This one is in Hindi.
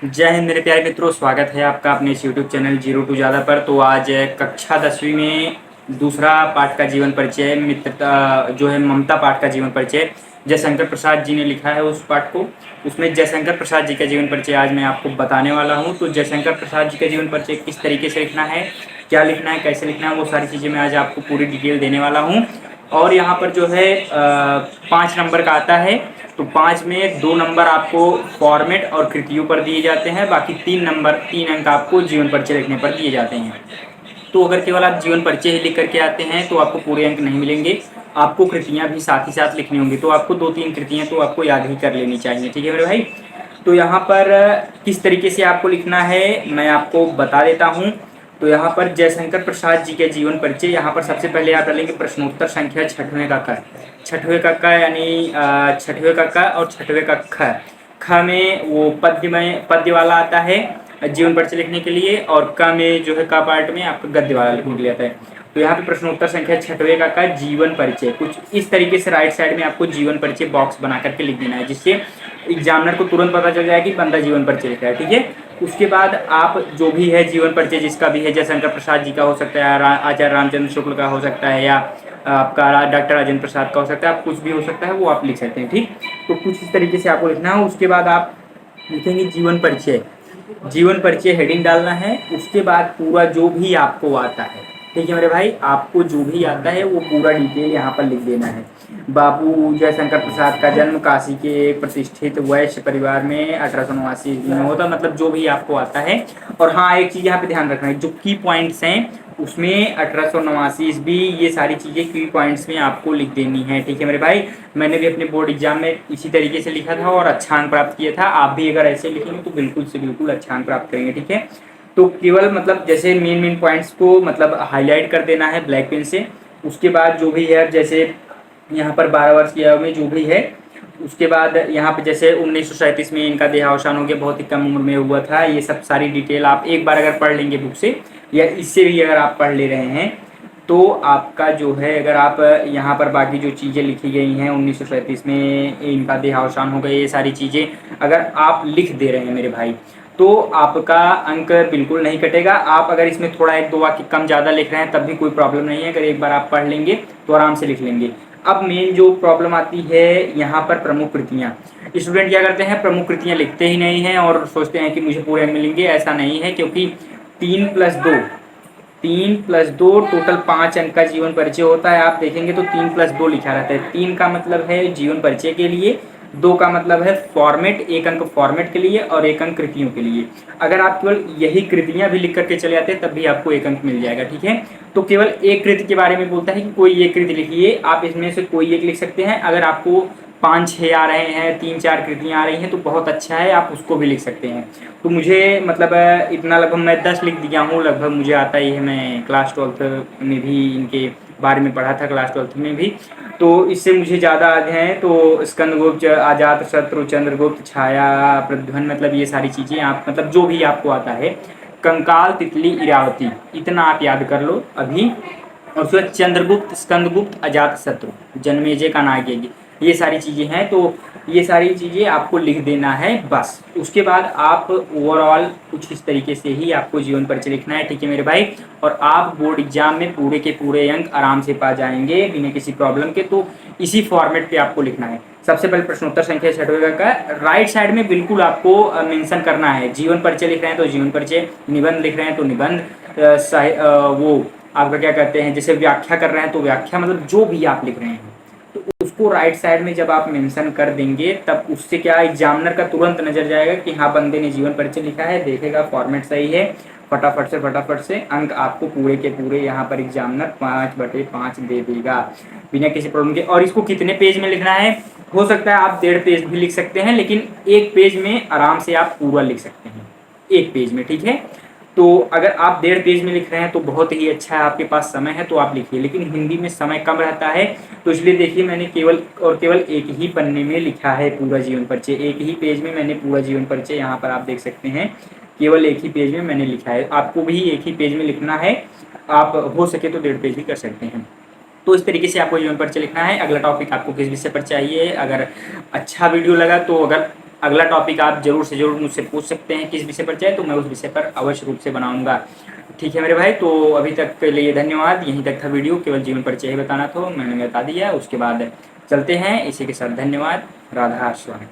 जय हिंद मेरे प्यारे मित्रों, स्वागत है आपका अपने इस यूट्यूब चैनल जीरो टू ज़्यादा पर। तो आज कक्षा 10वीं में दूसरा पाठ का जीवन परिचय, मित्रता जो है ममता पाठ का जीवन परिचय जयशंकर प्रसाद जी ने लिखा है उस पाठ को। उसमें जयशंकर प्रसाद जी का जीवन परिचय आज मैं आपको बताने वाला हूँ। तो जयशंकर प्रसाद जी का जीवन परिचय किस तरीके से लिखना है, क्या लिखना है, कैसे लिखना है, वो सारी चीज़ें मैं आज आपको पूरी डिटेल देने वाला हूँ। और यहाँ पर जो है 5 नंबर का आता है। तो 5 में 2 नंबर आपको फॉर्मेट और कृतियों पर दिए जाते हैं, बाकी 3 अंक आपको जीवन परिचय लिखने पर दिए जाते हैं। तो अगर केवल आप जीवन परिचय ही लिख करके आते हैं तो आपको पूरे अंक नहीं मिलेंगे, आपको कृतियाँ भी साथ ही साथ लिखनी होंगी। तो आपको 2-3 कृतियाँ तो आपको याद ही कर लेनी चाहिए, ठीक है मेरे भाई। तो यहाँ पर किस तरीके से आपको लिखना है मैं आपको बता देता हूँ। तो यहाँ पर जयशंकर प्रसाद जी के जीवन परिचय, यहाँ पर सबसे पहले आप डालेंगे प्रश्नोत्तर संख्या 6वें का क। 6वें का क यानी 6वें का क और 6वें का ख। ख में वो पद्य वाला आता है जीवन परिचय लिखने के लिए, और क में जो है क पार्ट में आपका गद्य वाला लिखने के लिए आता है। तो यहाँ पे प्रश्नोत्तर संख्या 6वें का जीवन परिचय कुछ इस तरीके से राइट साइड में आपको जीवन परिचय बॉक्स बना करके लिख देना है, जिससे एग्जामिनर को तुरंत पता चल जाए कि बंदा जीवन परिचय लिखा है, ठीक है। उसके बाद आप जो भी है जीवन परिचय जिसका भी है, जयशंकर प्रसाद जी का हो सकता है, आचार्य रामचंद्र शुक्ल का हो सकता है, या आपका डॉक्टर राजेंद्र प्रसाद का हो सकता है, आप कुछ भी हो सकता है वो आप लिख सकते हैं, ठीक। तो कुछ इस तरीके से आपको लिखना है। उसके बाद आप लिखेंगे जीवन परिचय। जीवन परिचय हेडिंग डालना है। उसके बाद पूरा जो भी आपको आता है, ठीक है मेरे भाई, आपको जो भी आता है वो पूरा डिटेल यहाँ पर लिख देना है। बाबू जयशंकर प्रसाद का जन्म काशी के एक प्रतिष्ठित वैश्य परिवार में 1889 में होता, मतलब जो भी आपको आता है। और हाँ, एक चीज़ यहाँ पे ध्यान रखना है, जो की पॉइंट्स हैं उसमें 1889 ईस्वी, ये सारी चीज़ें की पॉइंट्स में आपको लिख देनी है, ठीक है मेरे भाई। मैंने भी अपने बोर्ड एग्जाम में इसी तरीके से लिखा था और अच्छा अंक प्राप्त किया था। आप भी अगर ऐसे लिखेंगे तो बिल्कुल से बिल्कुल अच्छा अंक प्राप्त करेंगे, ठीक है। तो केवल मतलब जैसे मेन पॉइंट्स को मतलब हाईलाइट कर देना है ब्लैक पेन से। उसके बाद जो भी है, जैसे यहाँ पर 12 वर्ष की आयु में जो भी है, उसके बाद यहाँ पे जैसे 1937 में इनका देहावसान हो गया, बहुत ही कम उम्र में हुआ था। ये सब सारी डिटेल आप एक बार अगर पढ़ लेंगे बुक से, या इससे भी अगर आप पढ़ ले रहे हैं, तो आपका जो है, अगर आप यहाँ पर बाकी जो चीज़ें लिखी गई हैं 1937 में इनका देहावसान हो गया, ये सारी चीज़ें अगर आप लिख दे रहे हैं मेरे भाई, तो आपका अंक बिल्कुल नहीं कटेगा। आप अगर इसमें थोड़ा 1-2 वाक्य कम ज़्यादा लिख रहे हैं तब भी कोई प्रॉब्लम नहीं है, अगर एक बार आप पढ़ लेंगे तो आराम से लिख लेंगे। अब मेन जो प्रॉब्लम आती है यहाँ पर प्रमुख कृतियाँ। स्टूडेंट क्या करते हैं, प्रमुख कृतियाँ लिखते ही नहीं हैं और सोचते हैं कि मुझे पूरे अंक मिलेंगे। ऐसा नहीं है, क्योंकि 3+2 टोटल 5 अंक का जीवन परिचय होता है। आप देखेंगे तो 3+2 लिखा रहता है। 3 का मतलब है जीवन परिचय के लिए, 2 का मतलब है फॉर्मेट, 1 अंक फॉर्मेट के लिए और 1 अंक कृतियों के लिए। अगर आप केवल यही कृतियां भी लिख करके चले आते हैं तब भी आपको 1 अंक मिल जाएगा, ठीक है। तो केवल एक कृति के बारे में बोलता है कि कोई एक कृति लिखिए, आप इसमें से कोई एक लिख सकते हैं। अगर आपको 5-6 आ रहे हैं, 3-4 कृतियाँ आ रही हैं तो बहुत अच्छा है, आप उसको भी लिख सकते हैं। तो मुझे मतलब इतना लगभग मैं 10 लिख दिया हूँ, लगभग मुझे आता ही है। मैं क्लास 12th में भी इनके बारे में पढ़ा था, क्लास 12th में भी, तो इससे मुझे ज़्यादा आगे हैं। तो स्कंदगुप्त, अजात शत्रु, चंद्रगुप्त, छाया, प्रद्युम्न, मतलब ये सारी चीज़ें आप मतलब जो भी आपको आता है, कंकाल, तितली, इरावती, इतना आप याद कर लो अभी। और उसके बाद चंद्रगुप्त, स्कंदगुप्त, अजात शत्रु, जन्मेजय का नायक, ये सारी चीज़ें हैं। तो ये सारी चीज़ें आपको लिख देना है बस। उसके बाद आप ओवरऑल कुछ इस तरीके से ही आपको जीवन परिचय लिखना है, ठीक है मेरे भाई। और आप बोर्ड एग्जाम में पूरे के पूरे अंक आराम से पा जाएंगे बिना किसी प्रॉब्लम के। तो इसी फॉर्मेट पे आपको लिखना है। सबसे पहले प्रश्नोत्तर संख्या 6वें का राइट साइड में बिल्कुल आपको मेंशन करना है। जीवन परिचय लिख रहे हैं तो जीवन परिचय, निबंध लिख रहे हैं तो निबंध, वो आपका क्या कहते हैं, जैसे व्याख्या कर रहे हैं तो व्याख्या, मतलब जो भी आप लिख रहे हैं तो उसको राइट साइड में जब आप मेंशन कर देंगे तब उससे क्या एग्जामिनर का तुरंत नजर जाएगा कि हाँ बंदे ने जीवन परिचय लिखा है, देखेगा फॉर्मेट सही है, फटाफट से अंक आपको पूरे के पूरे यहाँ पर एग्जामिनर 5/5 दे देगा बिना किसी प्रॉब्लम के। और इसको कितने पेज में लिखना है, हो सकता है आप 1.5 पेज भी लिख सकते हैं, लेकिन 1 पेज में आराम से आप पूरा लिख सकते हैं, 1 पेज में, ठीक है। तो अगर आप 1.5 पेज में लिख रहे हैं तो बहुत ही अच्छा है, आपके पास समय है तो आप लिखिए। लेकिन हिंदी में समय कम रहता है, तो इसलिए देखिए मैंने केवल एक ही पन्ने में लिखा है पूरा जीवन परिचय, एक ही पेज में मैंने पूरा जीवन परिचय, यहाँ पर आप देख सकते हैं, केवल एक ही पेज में मैंने लिखा है। आपको भी एक ही पेज में लिखना है, आप हो सके तो 1.5 पेज भी कर सकते हैं। तो इस तरीके से आपको जीवन परिचय लिखना है। अगला टॉपिक आपको किस विषय पर चाहिए, अगर अच्छा वीडियो लगा तो अगर अगला टॉपिक आप जरूर से जरूर मुझसे पूछ सकते हैं किस विषय पर चाहे, तो मैं उस विषय पर अवश्य रूप से बनाऊंगा। ठीक है मेरे भाई, तो अभी तक के लिए धन्यवाद। यहीं तक था वीडियो, केवल जीवन परिचय ही बताना था, मैंने बता दिया। उसके बाद चलते हैं, इसी के साथ धन्यवाद। राधा स्वामी।